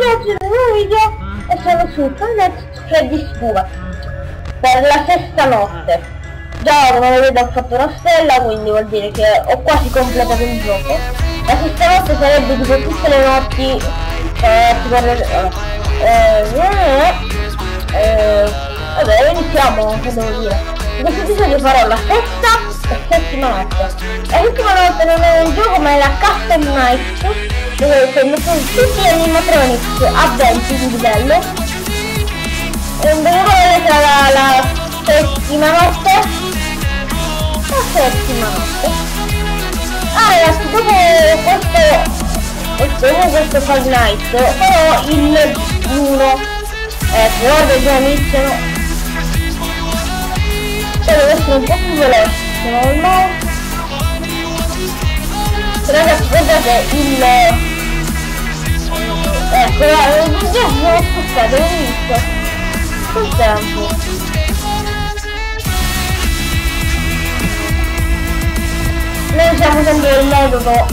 oggi un nuovo video e sono su Five Nights at Freddy's 2 per la sesta notte. Già come vedete ho fatto una stella, quindi vuol dire che ho quasi completato il gioco. La sesta notte sarebbe tipo tutte le notti vabbè, iniziamo, che devo dire. In questo episodio farò la sesta e settima notte. La settima notte non è un gioco ma è la Custom Night, dove sono tutti gli animatronics a 20 di livello. E dove vedete la settima notte. La settima notte. Ah ragazzi, dopo questo Five Nights farò il 1. Guarda già iniziano. Deve essere un po' più veloce, sono il mouse. Ragazzi, guardate il... ecco, già sono spostato, l'ho visto. Col tempo. Noi usiamo sempre il metodo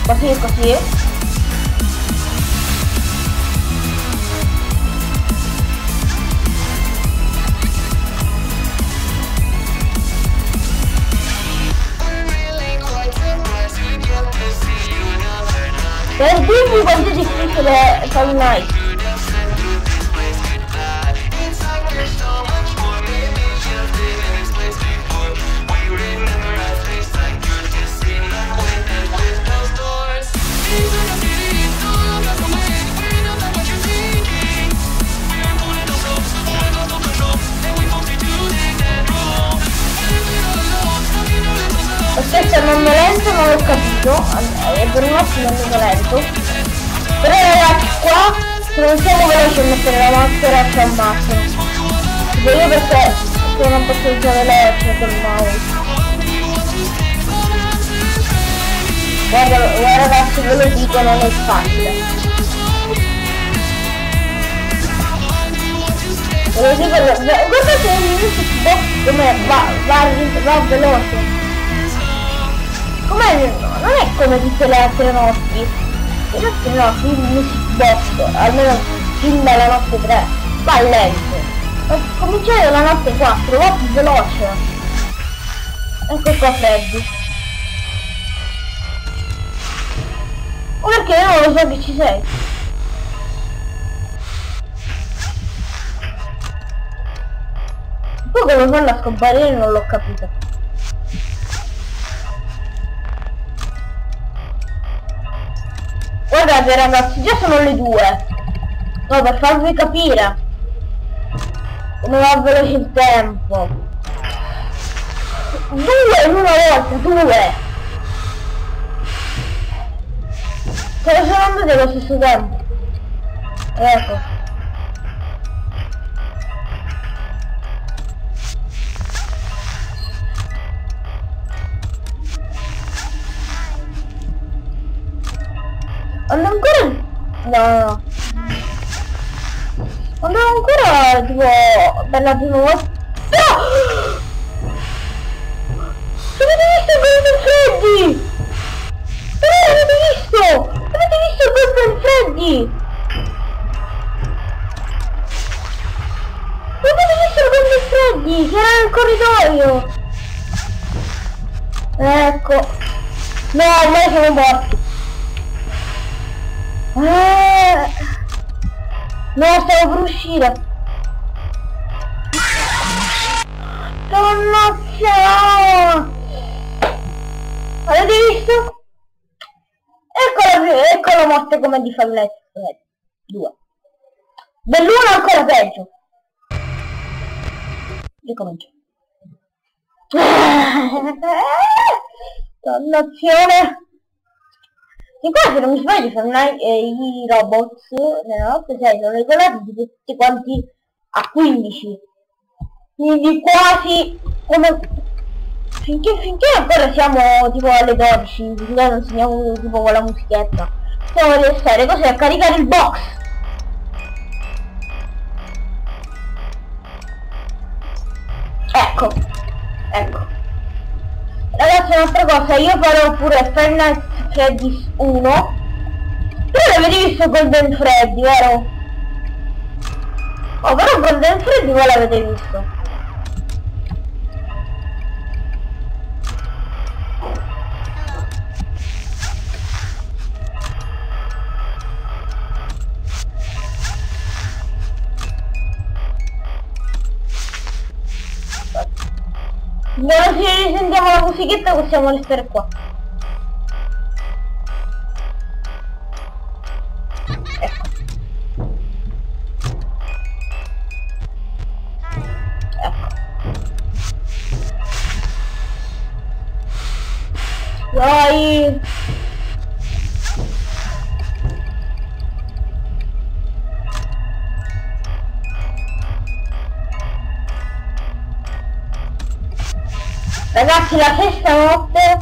così e così. Per dirvi quanto è difficile Five Nights. Questo è un nome lento, non l'ho capito, è per un attimo un nome lento. Però ragazzi qua, se non siamo veloci a mettere la maschera c'è un massimo. Tipo io perché sono abbastanza veloce col mouse. Guarda ragazzi, ve lo dico, non è facile. Ve lo dico, guardate il music box come va veloce. Non è come tutte le altre notti. Le altre notti il music box, almeno fin dalla notte 3, va lento. Ma cominciare dalla notte 4, va più veloce. Ecco qua Freddy. O perché io non lo so che ci sei. Poi come fanno a scomparire non l'ho capito. Guardate ragazzi, già sono le 2. No, per farvi capire come va veloce il tempo. 2 in una volta, 2. Però sono andati allo stesso tempo. Ecco. Hanno ancora... no. Hanno ancora tipo per la prima volta... No! Avete visto Golden Freddy? Però avete visto! Avete visto Golden Freddy? Avete visto Golden Freddy? Che era nel corridoio! Ecco. No, ormai sono morti. No, stavo per uscire. Donnaccia! Avete visto? Ecco la morte come di Five Nights at Freddy's 2. Dell'1 ancora peggio. Ricomincio. Dannazione! In qua se non mi sbaglio i robots nella notte 6 sono regolati di tutti quanti a 15. Quindi quasi come finché ancora siamo tipo alle 12, finché non segniamo tipo con la musichetta. Stiamo a restare così a caricare il box. Ecco. Ragazzi, un'altra cosa, io farò pure Five Nights at Freddy's 1, però l'avete visto Golden Freddy, vero? Oh, però Golden Freddy voi l'avete visto. Ora se sentiamo la musichetta possiamo restare qua. Ecco. Dai. Ragazzi, la sesta notte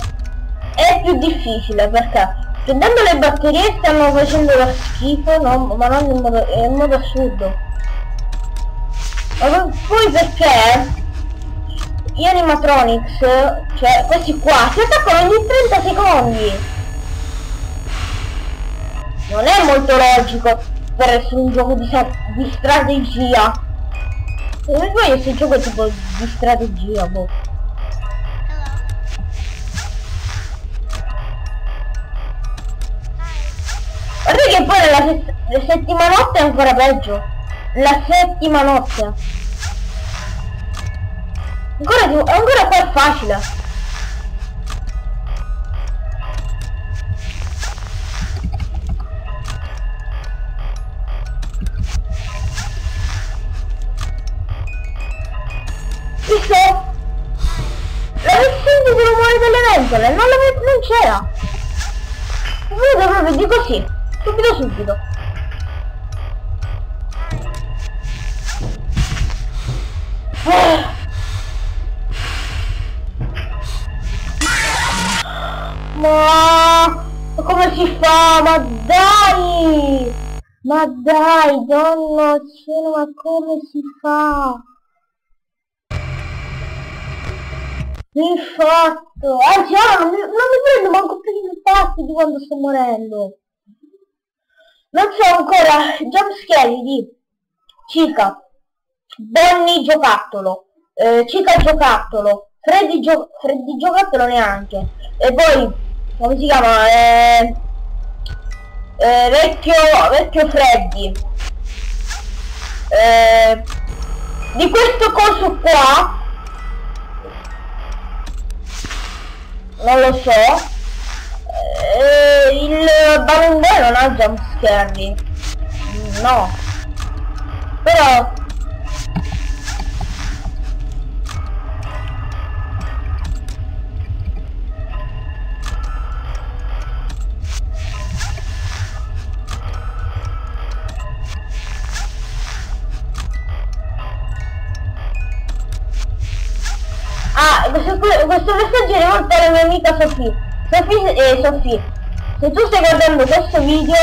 è più difficile perché prendendo le batterie stanno facendo lo schifo, no? Ma non in modo assurdo. Ma poi perché gli animatronics, cioè questi qua, si attaccano ogni 30 secondi. Non è molto logico per essere un gioco di strategia. Se non sbaglio questo gioco è tipo di strategia, boh. Guarda che poi la settima notte è ancora peggio. La settima notte. Ancora qua è facile. Visto? L'avete sentito il rumore delle ventole? Non c'era. Vedo proprio di così. Subito. Ma come si fa? Ma dai! Ma dai, Donno cielo, ma come si fa? Infatti, anzi ora non mi prendo manco più il passo di quando sto morendo. Non so ancora jumpscare di Chica, Bonnie giocattolo, Chica giocattolo, Freddy giocattolo neanche. E poi, come si chiama? Vecchio Freddy. Di questo coso qua non lo so. Il Balloon Boy non ha jumpscare, no, però questo messaggio è rivolto alla mia amica Sofì. Sofì, se tu stai guardando questo video,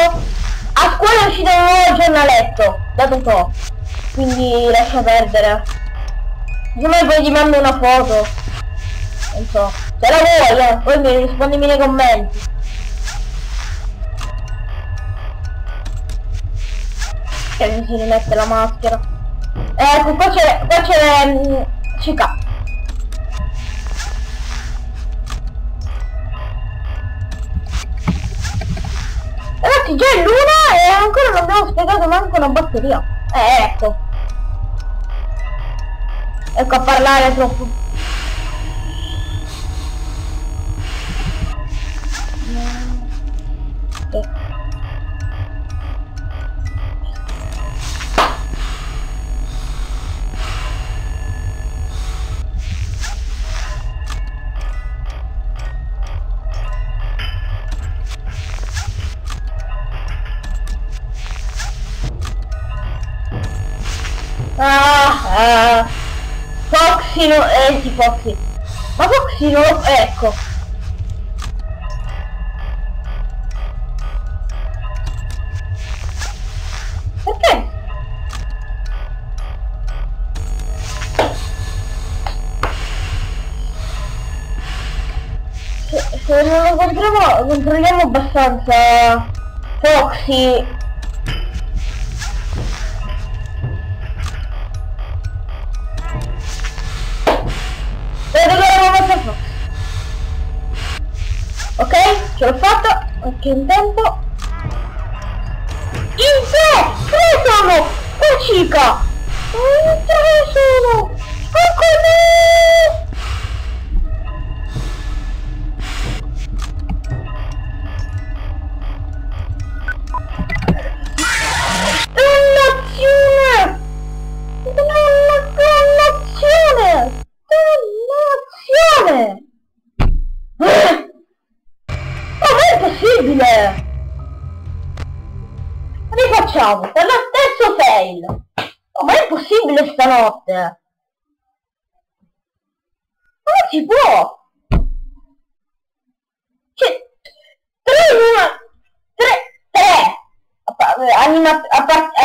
a scuola è uscito un nuovo giornaletto, dato un po', quindi lascia perdere. Se mai poi ti mando una foto, non so, se la vuoi, poi mi rispondimi nei commenti. Che mi si rimette la maschera. Ecco, qua c'è Chica. Ragazzi, già è l'una e ancora non abbiamo spiegato manco una batteria. Ecco. Ecco a parlare troppo. Foxy no, sì, Foxy. Ma Foxy no, ecco. Perché? Se non lo controlliamo abbastanza Foxy. Ok, ce l'ho fatta, anche in tempo. In tre! Tre sono! Oh cica! In tre sono! Eccomi! Dannazione! Dannazione! Dannazione! Ma è possibile! Rifacciamo, per lo stesso fail! Oh, ma è possibile stanotte? Ma non si può! Cioè,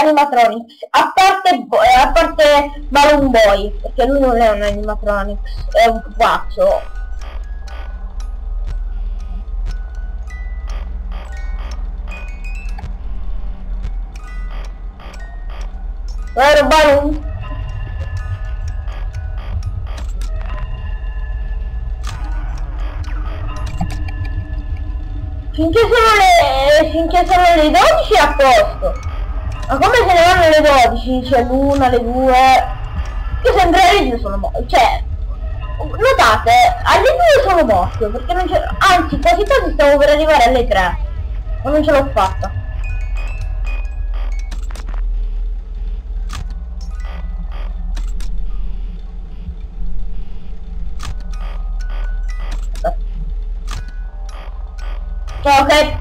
animatronics, a parte Balloon Boy, perché lui non è un animatronics, è un pupazzo. Vero Balloon? Finché sono le 12 è a posto. Ma come se ne vanno le 12? Cioè l'1, le 2. Io sempre alle 2 sono morto. Cioè, notate, alle 2 sono morto, perché non c'è. Anzi, quasi quasi stavo per arrivare alle 3. Ma non ce l'ho fatta. Ok.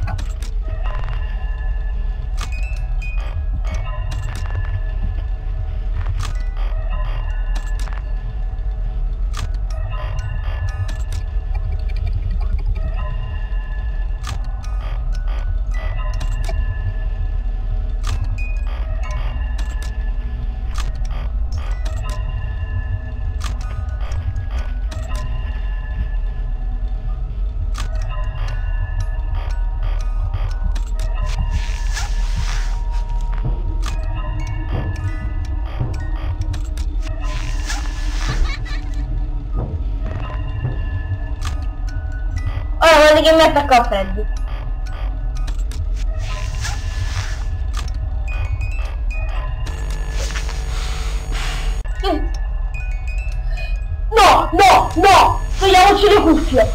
Ora vedi che mi attaccò Freddy. No, no, no! Togliamoci le cuffie!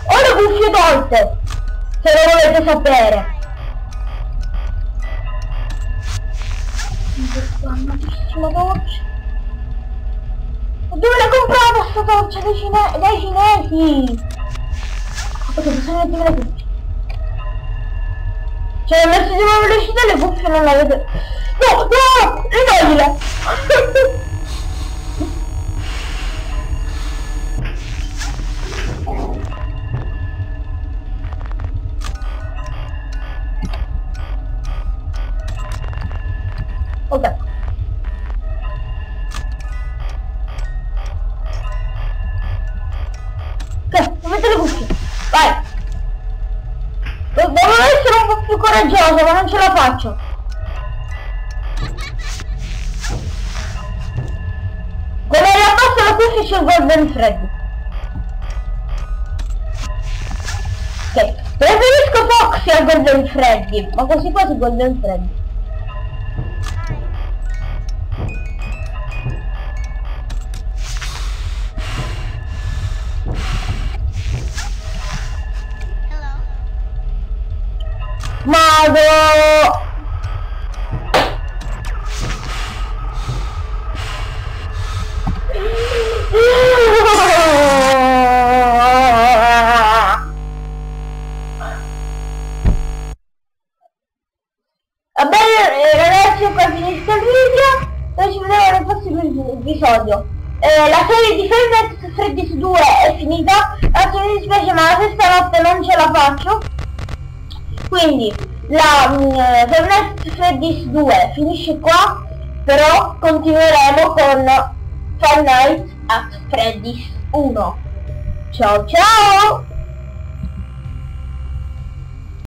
Ho le cuffie tolte! Se lo volete sapere! Amatissima torcia! Dove la compravo sta torcia dai cinesi? Ok, bisogna mettere le cuffie. Cioè, messo di nuovo velocità le cuffie non la vedo. No, no! Ritoglile! Ok. Ok, metto le cuffie. Vai! Devo essere un po' più coraggioso, ma non ce la faccio. Come la passo la cuffia c'è il Golden Freddy. Ok, preferisco Foxy al Golden Freddy, ma quasi quasi Golden Freddy. Mago! Va bene ragazzi, qua finisco il video. Noi ci vediamo nel prossimo episodio. La serie di Five Nights at Freddy's 2 è finita. Adesso mi dispiace, ma la sesta notte non ce la faccio. Quindi la Five Nights at Freddy's 2 finisce qua, però continueremo con Five Nights at Freddy's 1. Ciao ciao!